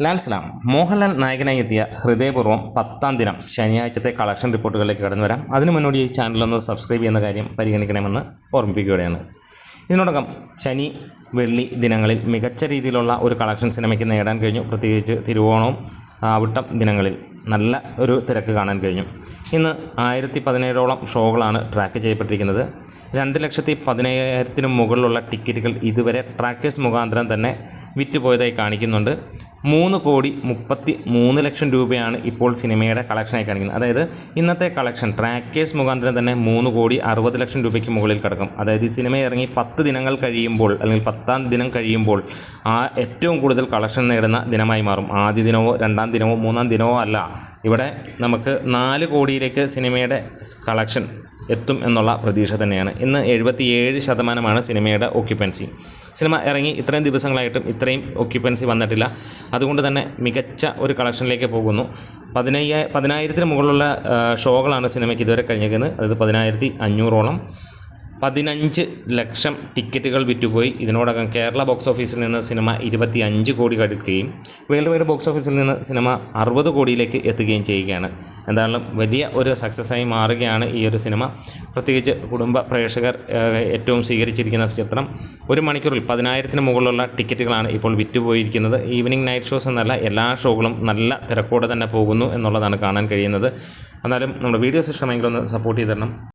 ലാൽ സലാം മോഹൻലാൽ നായകനായി എത്തിയ ഹൃദയപൂർവ്വം 10-ാം ദിനം ശനിയാഴ്ചത്തെ കളക്ഷൻ റിപ്പോർട്ടുകളിലേക്ക് കടന്നു വരാം. അതിനു മുന്നോടി ഈ ചാനലൊന്ന് സബ്സ്ക്രൈബ് ചെയ്യുന്ന കാര്യം പരിഗണിക്കണമെന്ന് ഓർമ്മിപ്പിക്കുകയാണ്. ഇതിനോടകം ശനി വെള്ളി ദിനങ്ങളിൽ മികച്ച രീതിയിലുള്ള ഒരു കളക്ഷൻ സിനിമയ്ക്ക് നേടാൻ കഴിഞ്ഞു. പ്രത്യേകിച്ച് തിരുവോണവും അവിട്ടം ദിനങ്ങളിൽ നല്ല ഒരു തിരക്ക് കാണാൻ കഴിഞ്ഞു. ഇന്ന് 1017ഓളം ഷോകളാണ് ട്രാക്ക് ചെയ്യപ്പെട്ടിരിക്കുന്നത്. 2,17,000 മുകളിലുള്ള ടിക്കറ്റുകൾ ഇതുവരെ ട്രാക്കേഴ്സ് മുഖാന്തരം തന്നെ വിറ്റുപോയതായി കാണിക്കുന്നുണ്ട്. 3,33,00,000 രൂപയാണ് ഇപ്പോൾ സിനിമയുടെ കളക്ഷനായി കാണിക്കുന്നത്. അതായത് ഇന്നത്തെ കളക്ഷൻ ട്രാക്കേഴ്സ് മുഖാന്തരം തന്നെ 3,60,00,000 രൂപയ്ക്ക് മുകളിൽ കിടക്കും. അതായത് ഈ സിനിമ ഇറങ്ങി 10 ദിനങ്ങൾ കഴിയുമ്പോൾ അല്ലെങ്കിൽ 10-ാം ദിനം കഴിയുമ്പോൾ ഏറ്റവും കൂടുതൽ കളക്ഷൻ നേടുന്ന ദിനമായി മാറും. ആദ്യ ദിനമോ 2-ാം ദിനമോ 3-ാം ദിനമോ അല്ല. ഇവിടെ നമുക്ക് 4 കോടിയിലേക്ക് സിനിമയുടെ കളക്ഷൻ എത്തും എന്നുള്ള പ്രതീക്ഷ തന്നെയാണ്. ഇന്ന് 77% സിനിമയുടെ ഓക്യുപ്പൻസി. സിനിമ ഇറങ്ങി ഇത്രയും ദിവസങ്ങളായിട്ടും ഇത്രയും ഓക്യുപ്പൻസി വന്നിട്ടില്ല. അതുകൊണ്ട് തന്നെ മികച്ച ഒരു കളക്ഷനിലേക്ക് പോകുന്നു. 10,000 മുകളിലുള്ള ഷോകളാണ് സിനിമയ്ക്ക് ഇതുവരെ കഴിഞ്ഞിരിക്കുന്നത്. അതായത് 10,500ഓളം 15 ലക്ഷം ടിക്കറ്റുകൾ വിറ്റുപോയി. ഇതിനോടകം കേരള ബോക്സ് ഓഫീസിൽ നിന്ന് സിനിമ 25 കോടി കടക്കുകയും വേൾഡ് വൈഡ് ബോക്സ് ഓഫീസിൽ നിന്ന് സിനിമ 60 കോടിയിലേക്ക് എത്തുകയും ചെയ്യുകയാണ്. എന്തായാലും വലിയ ഒരു സക്സസ്സായി മാറുകയാണ് ഈ ഒരു സിനിമ. പ്രത്യേകിച്ച് കുടുംബ പ്രേക്ഷകർ ഏറ്റവും സ്വീകരിച്ചിരിക്കുന്ന ചിത്രം. 1 മണിക്കൂറിൽ 10,000 മുകളിലുള്ള ടിക്കറ്റുകളാണ് ഇപ്പോൾ വിറ്റുപോയിരിക്കുന്നത്. ഈവനിങ് നൈറ്റ് ഷോസ് എന്നല്ല, എല്ലാ ഷോകളും നല്ല തിരക്കോടെ തന്നെ പോകുന്നു എന്നുള്ളതാണ് കാണാൻ കഴിയുന്നത്. എന്നാലും നമ്മുടെ വീഡിയോസ് ഇഷ്ടമെങ്കിൽ ഒന്ന് സപ്പോർട്ട് ചെയ്ത് തരണം.